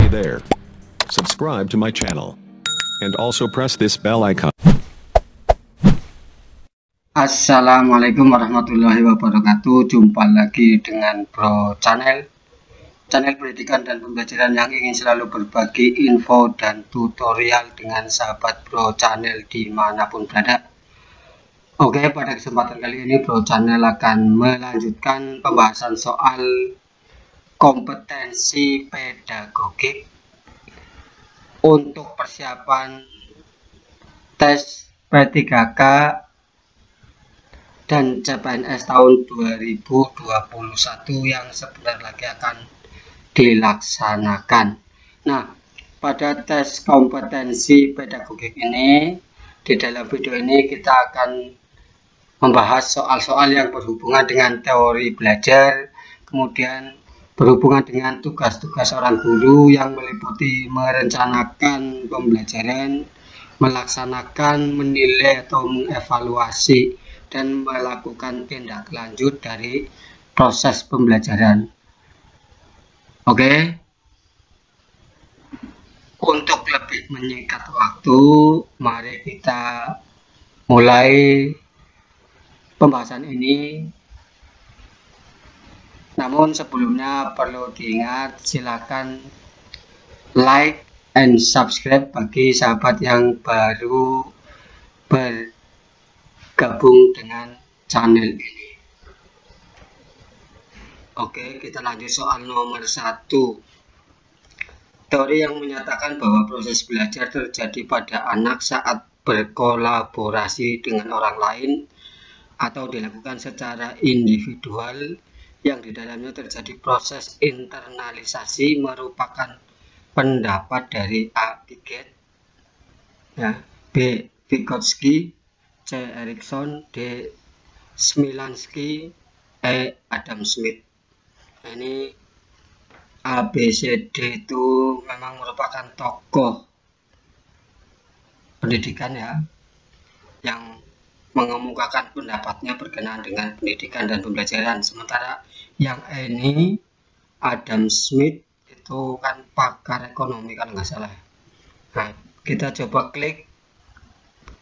there. Subscribe to my channel. And also press this bell icon. Assalamualaikum warahmatullahi wabarakatuh. Jumpa lagi dengan Bro Channel pendidikan dan pembelajaran yang ingin selalu berbagi info dan tutorial dengan sahabat Bro Channel dimanapun berada. Oke, pada kesempatan kali ini Bro Channel akan melanjutkan pembahasan soal kompetensi pedagogik untuk persiapan tes P3K dan CPNS tahun 2021 yang sebentar lagi akan dilaksanakan. Nah, pada tes kompetensi pedagogik ini, di dalam video ini kita akan membahas soal-soal yang berhubungan dengan teori belajar, kemudian berhubungan dengan tugas-tugas seorang guru yang meliputi merencanakan pembelajaran, melaksanakan, menilai atau mengevaluasi, dan melakukan tindak lanjut dari proses pembelajaran. Oke, untuk lebih menyingkat waktu, mari kita mulai pembahasan ini. Namun sebelumnya perlu diingat, silakan like and subscribe bagi sahabat yang baru bergabung dengan channel ini. Oke, kita lanjut soal nomor 1. Teori yang menyatakan bahwa proses belajar terjadi pada anak saat berkolaborasi dengan orang lain atau dilakukan secara individual, yang di dalamnya terjadi proses internalisasi, merupakan pendapat dari A. Piaget, ya, B. Vygotsky, C. Erikson, D. Smilansky, E. Adam Smith. Nah, ini A, B, C, D itu memang merupakan tokoh pendidikan ya, yang mengemukakan pendapatnya berkenaan dengan pendidikan dan pembelajaran. Sementara yang ini Adam Smith itu kan pakar ekonomi kalau nggak salah. Nah, kita coba klik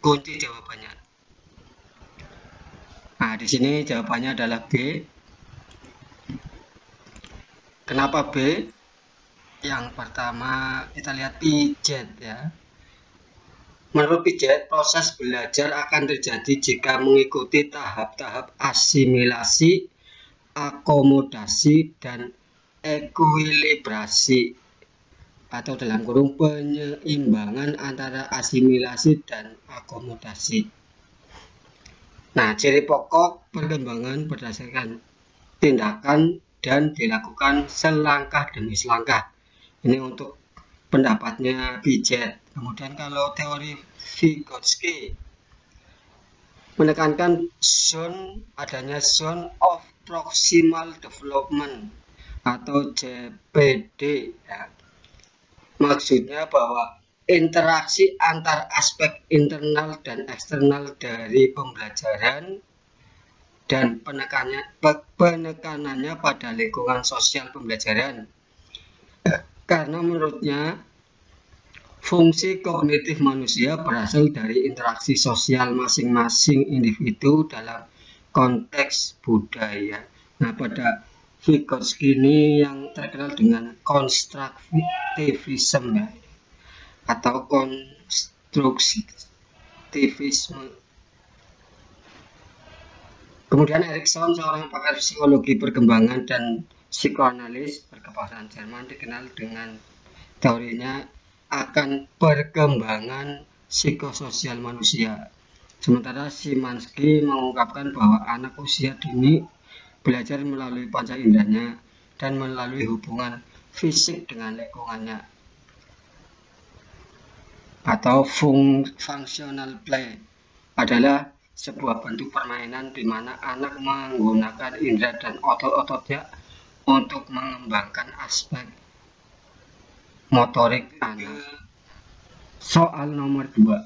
kunci jawabannya. Nah, di sini jawabannya adalah B. Kenapa B? Yang pertama kita lihat Piaget ya. Menurut Piaget, proses belajar akan terjadi jika mengikuti tahap-tahap asimilasi, akomodasi, dan ekuilibrasi, atau dalam kurung penyeimbangan antara asimilasi dan akomodasi. Nah, ciri pokok perkembangan berdasarkan tindakan dan dilakukan selangkah demi selangkah. Ini untuk pendapatnya Piaget. Kemudian kalau teori Vygotsky menekankan adanya zone of proximal development atau ZPD ya. Maksudnya bahwa interaksi antar aspek internal dan eksternal dari pembelajaran dan penekanannya pada lingkungan sosial pembelajaran. Karena menurutnya fungsi kognitif manusia berasal dari interaksi sosial masing-masing individu dalam konteks budaya. Nah, pada Vygotsky ini yang terkenal dengan konstruktivisme ya, atau konstruktivisme. Kemudian Erikson, seorang pakar psikologi perkembangan dan psikoanalis berkebahasaan Jerman, dikenal dengan teorinya akan perkembangan psikososial manusia. Sementara Szymanski mengungkapkan bahwa anak usia dini belajar melalui panca indahnya dan melalui hubungan fisik dengan lingkungannya, atau functional play adalah sebuah bentuk permainan di mana anak menggunakan indera dan otot-ototnya untuk mengembangkan aspek motorik anak. Soal nomor 2.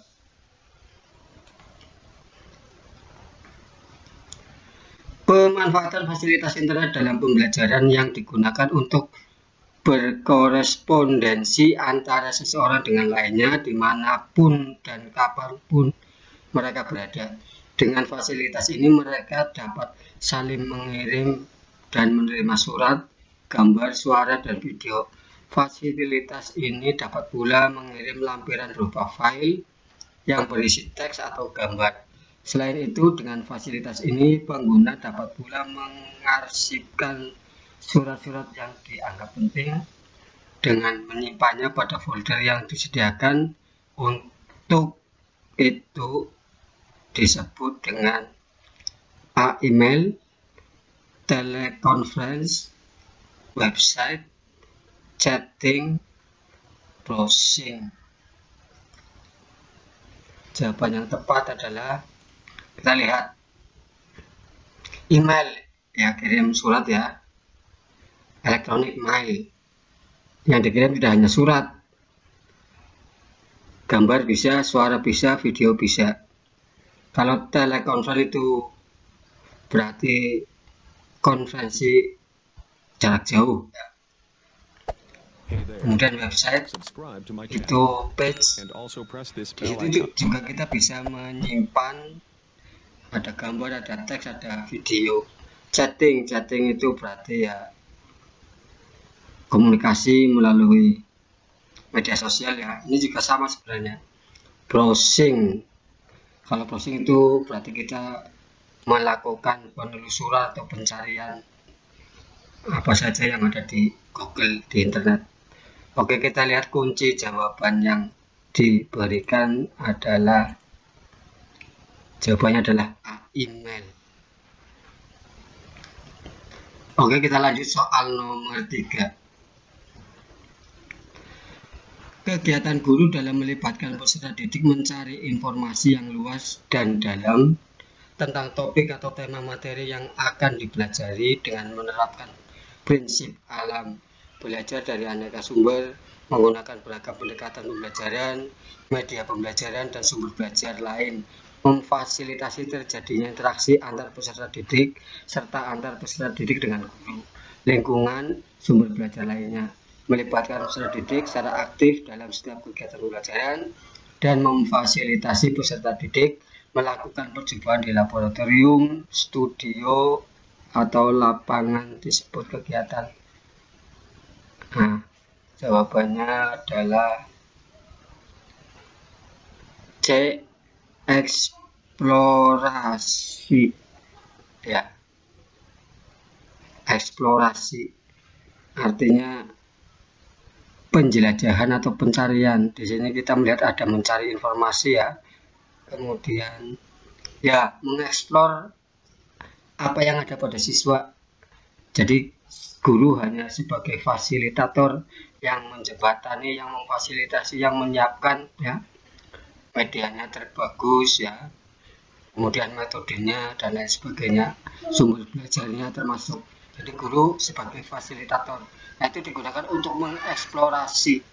Pemanfaatan fasilitas internet dalam pembelajaran yang digunakan untuk berkorespondensi antara seseorang dengan lainnya dimanapun dan kapanpun mereka berada. Dengan fasilitas ini mereka dapat saling mengirim dan menerima surat, gambar, suara, dan video. Fasilitas ini dapat pula mengirim lampiran berupa file yang berisi teks atau gambar. Selain itu, dengan fasilitas ini pengguna dapat pula mengarsipkan surat-surat yang dianggap penting dengan menyimpannya pada folder yang disediakan. Untuk itu disebut dengan email, teleconference, website, chatting, browsing. Jawaban yang tepat adalah, kita lihat, email, ya, kirim surat ya, elektronik mail. Yang dikirim tidak hanya surat, gambar bisa, suara bisa, video bisa. Kalau telekonferensi itu berarti konferensi jarak jauh. Kemudian website itu page, itu juga kita bisa menyimpan, ada gambar, ada teks, ada video. Chatting itu berarti ya komunikasi melalui media sosial ya. Ini juga sama sebenarnya. Browsing, kalau browsing itu berarti kita melakukan penelusuran atau pencarian apa saja yang ada di Google, di internet. Oke, kita lihat kunci jawaban yang diberikan adalah, jawabannya adalah email. Oke, kita lanjut soal nomor 3. Kegiatan guru dalam melibatkan peserta didik mencari informasi yang luas dan dalam tentang topik atau tema materi yang akan dipelajari dengan menerapkan prinsip alam, belajar dari aneka sumber, menggunakan beragam pendekatan pembelajaran, media pembelajaran, dan sumber belajar lain, memfasilitasi terjadinya interaksi antar peserta didik serta antar peserta didik dengan guru, lingkungan, sumber belajar lainnya, melibatkan peserta didik secara aktif dalam setiap kegiatan pembelajaran, dan memfasilitasi peserta didik melakukan percobaan di laboratorium, studio, atau lapangan disebut kegiatan. Nah, jawabannya adalah C, eksplorasi. Ya, eksplorasi artinya penjelajahan atau pencarian. Di sini kita melihat ada mencari informasi ya. Kemudian ya mengeksplor apa yang ada pada siswa. Jadi guru hanya sebagai fasilitator yang menjembatani, yang memfasilitasi, yang menyiapkan ya, medianya terbagus ya, kemudian metodenya dan lain sebagainya, sumber belajarnya termasuk. Jadi guru sebagai fasilitator, nah, itu digunakan untuk mengeksplorasi.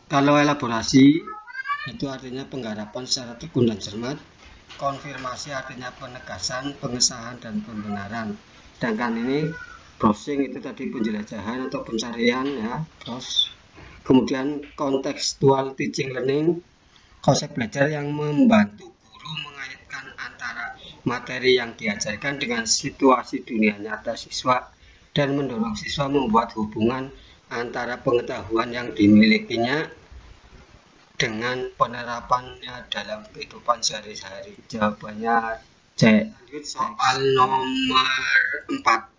Kalau elaborasi itu artinya penggarapan secara tekun dan cermat. Konfirmasi artinya penegasan, pengesahan, dan pembenaran. Sedangkan ini browsing itu tadi penjelajahan atau pencarian ya, browse. Kemudian kontekstual teaching learning, konsep belajar yang membantu guru mengaitkan antara materi yang diajarkan dengan situasi dunia nyata siswa dan mendorong siswa membuat hubungan antara pengetahuan yang dimilikinya dengan penerapannya dalam kehidupan sehari-hari. Jawabannya C. Lanjut soal nomor 4.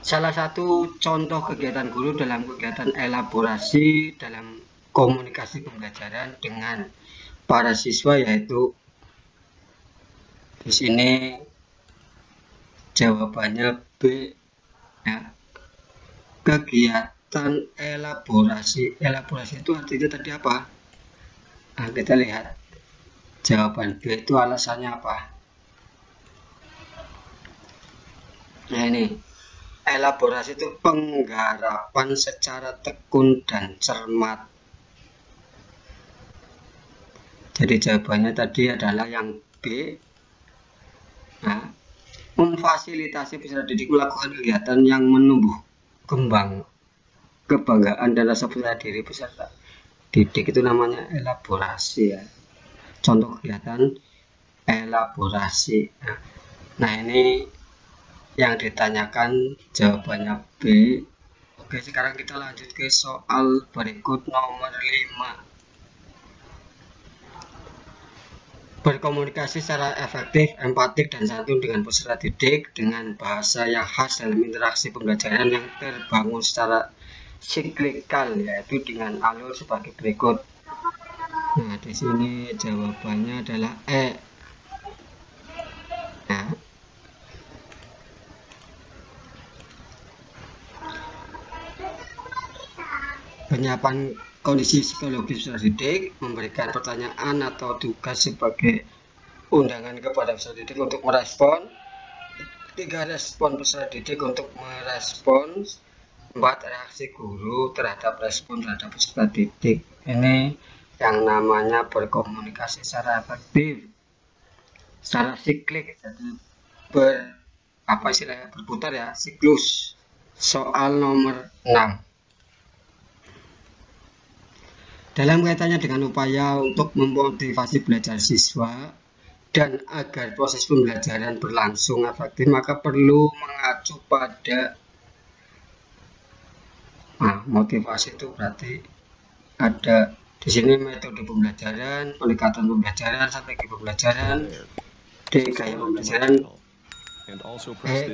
Salah satu contoh kegiatan guru dalam kegiatan elaborasi dalam komunikasi pembelajaran dengan para siswa yaitu, di sini jawabannya B ya, kegiatan elaborasi. Elaborasi itu artinya tadi apa? Nah, kita lihat jawaban B itu alasannya apa. Nah, ini elaborasi itu penggarapan secara tekun dan cermat. Jadi jawabannya tadi adalah yang B. Nah, memfasilitasi peserta didik melakukan kegiatan yang menumbuh kebanggaan dan rasa percaya diri peserta didik, itu namanya elaborasi ya. Contoh kegiatan elaborasi. Nah, ini yang ditanyakan jawabannya B. Oke, sekarang kita lanjut ke soal berikut nomor 5. Berkomunikasi secara efektif, empatik, dan santun dengan peserta didik dengan bahasa yang khas dalam interaksi pembelajaran yang terbangun secara siklikal, yaitu dengan alur sebagai berikut. Nah, di sini jawabannya adalah E. Nah, penyiapan kondisi psikologis peserta didik, memberikan pertanyaan atau tugas sebagai undangan kepada peserta didik untuk merespon, 3 respon peserta didik untuk merespons, 4 reaksi guru terhadap respon terhadap peserta didik. Ini yang namanya berkomunikasi secara efektif, secara siklik, jadi berputar ya, siklus. Soal nomor 6. Dalam kaitannya dengan upaya untuk memotivasi belajar siswa dan agar proses pembelajaran berlangsung efektif, maka perlu mengacu pada motivasi. Itu berarti ada di sini metode pembelajaran, pendekatan pembelajaran, strategi pembelajaran, D, gaya pembelajaran,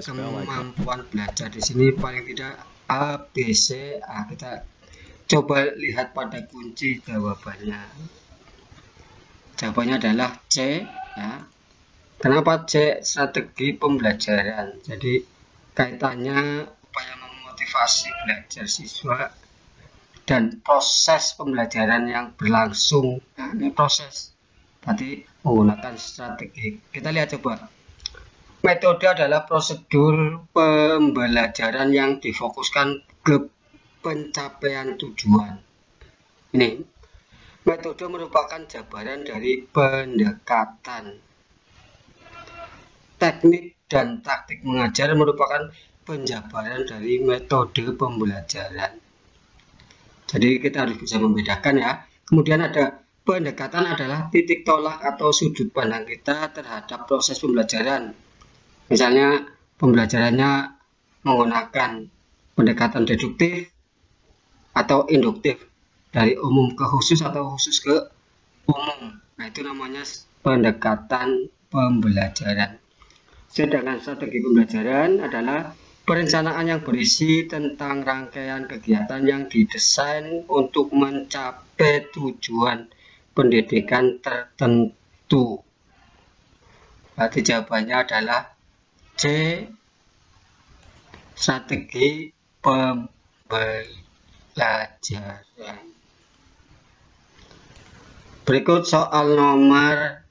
kemampuan belajar. Di sini paling tidak A, B, C. Kita coba lihat pada kunci jawabannya. Jawabannya adalah C ya. Kenapa C? Strategi pembelajaran. Jadi kaitannya upaya memotivasi belajar siswa dan proses pembelajaran yang berlangsung. Nah, ini proses. Tadi menggunakan strategi. Kita lihat coba. Metode adalah prosedur pembelajaran yang difokuskan ke pencapaian tujuan. Ini metode merupakan jabaran dari pendekatan. Teknik dan taktik mengajar merupakan penjabaran dari metode pembelajaran. Jadi kita harus bisa membedakan ya. Kemudian ada pendekatan adalah titik tolak atau sudut pandang kita terhadap proses pembelajaran. Misalnya pembelajarannya menggunakan pendekatan deduktif atau induktif, dari umum ke khusus atau khusus ke umum. Nah, itu namanya pendekatan pembelajaran. Sedangkan strategi pembelajaran adalah perencanaan yang berisi tentang rangkaian kegiatan yang didesain untuk mencapai tujuan pendidikan tertentu. Berarti jawabannya adalah C, strategi pembelajaran. Berikut soal nomor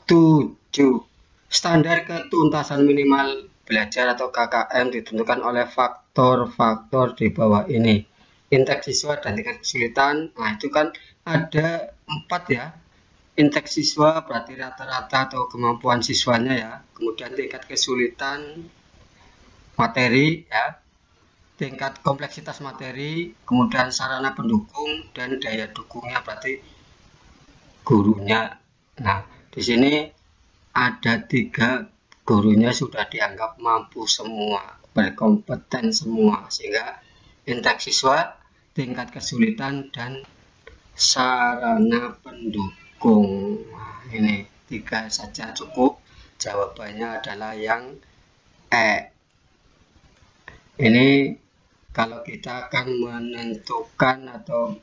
7. Standar ketuntasan minimal belajar atau KKM ditentukan oleh faktor-faktor di bawah ini. Indeks siswa dan tingkat kesulitan. Nah, itu kan ada 4 ya. Indeks siswa berarti rata-rata atau kemampuan siswanya ya. Kemudian tingkat kesulitan materi ya. Tingkat kompleksitas materi, kemudian sarana pendukung dan daya dukungnya berarti gurunya. Nah, di sini ada 3 gurunya sudah dianggap mampu semua, berkompeten semua, sehingga indeks siswa, tingkat kesulitan, dan sarana pendukung. Nah, ini 3 saja cukup. Jawabannya adalah yang E. Ini kalau kita akan menentukan atau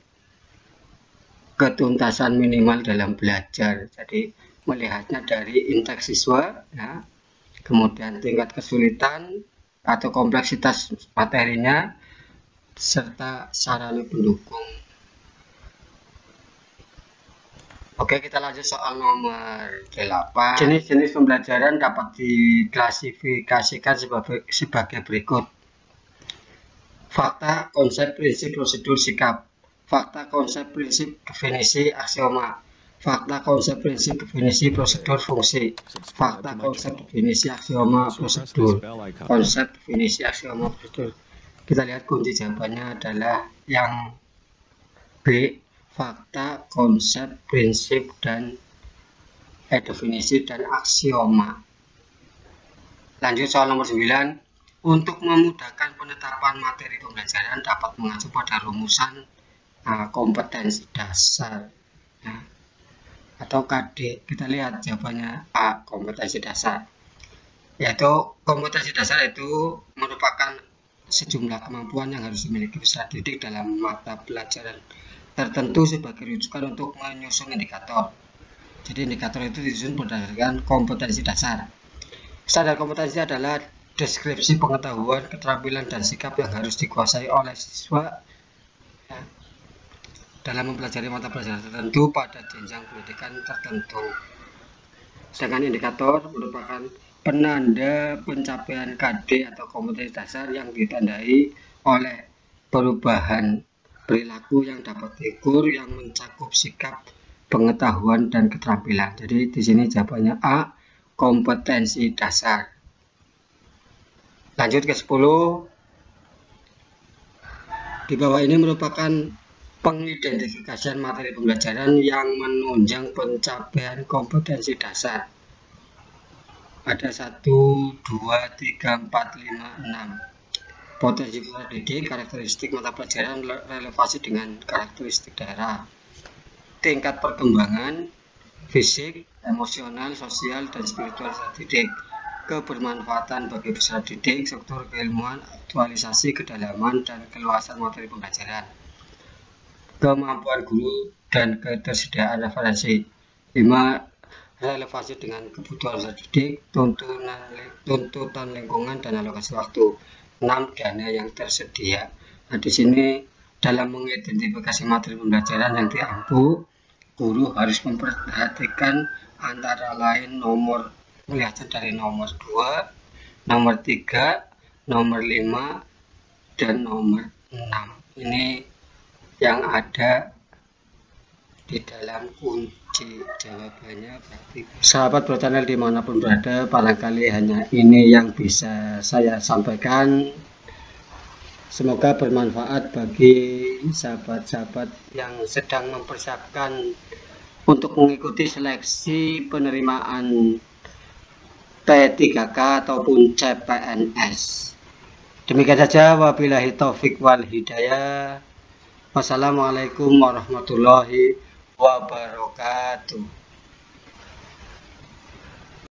ketuntasan minimal dalam belajar, jadi melihatnya dari indeks siswa ya, kemudian tingkat kesulitan atau kompleksitas materinya, serta sarana pendukung. Oke, kita lanjut soal nomor 8. Jenis-jenis pembelajaran dapat diklasifikasikan sebagai berikut. Fakta, konsep, prinsip, prosedur, sikap. Fakta, konsep, prinsip, definisi, aksioma. fakta, konsep, prinsip, definisi, prosedur, fungsi. Fakta, konsep, definisi, aksioma, prosedur. Konsep, definisi, aksioma, prosedur. Kita lihat kunci jawabannya adalah yang B, fakta, konsep, prinsip, dan definisi dan aksioma. Lanjut soal nomor 9. Untuk memudahkan penetapan materi pembelajaran dapat mengacu pada rumusan kompetensi dasar atau KD. Kita lihat jawabannya A, kompetensi dasar. Yaitu kompetensi dasar itu merupakan sejumlah kemampuan yang harus dimiliki peserta didik dalam mata pelajaran tertentu sebagai rujukan untuk menyusun indikator. Jadi indikator itu disusun berdasarkan kompetensi dasar. Standar kompetensi adalah deskripsi pengetahuan, keterampilan, dan sikap yang harus dikuasai oleh siswa dalam mempelajari mata pelajaran tertentu pada jenjang pendidikan tertentu. Sedangkan indikator merupakan penanda pencapaian KD atau kompetensi dasar yang ditandai oleh perubahan perilaku yang dapat diukur yang mencakup sikap, pengetahuan, dan keterampilan. Jadi di sini jawabannya A, kompetensi dasar. Lanjut ke 10. Di bawah ini merupakan pengidentifikasian materi pembelajaran yang menunjang pencapaian kompetensi dasar. Ada 1, 2, 3, 4, 5, 6. Potensi peserta didik, karakteristik mata pelajaran, relevasi dengan karakteristik daerah. Tingkat perkembangan, fisik, emosional, sosial, dan spiritual peserta didik. Kebermanfaatan bagi peserta didik, struktur keilmuan, aktualisasi, kedalaman, dan keluasan materi pembelajaran. Kemampuan guru dan ketersediaan referensi. 5. Relevasi dengan kebutuhan peserta didik, tuntutan lingkungan, dan alokasi waktu. 6. Dana yang tersedia. Nah, di sini dalam mengidentifikasi materi pembelajaran yang diampu, guru harus memperhatikan antara lain melihat dari nomor 2, nomor 3, nomor 5, dan nomor 6. Ini yang ada di dalam kunci jawabannya. Sahabat Pro Channel dimanapun berada, barangkali hanya ini yang bisa saya sampaikan. Semoga bermanfaat bagi sahabat-sahabat yang sedang mempersiapkan untuk mengikuti seleksi penerimaan P3K ataupun CPNS. Demikian saja, wabillahi taufik wal hidayah. Wassalamualaikum warahmatullahi wabarakatuh.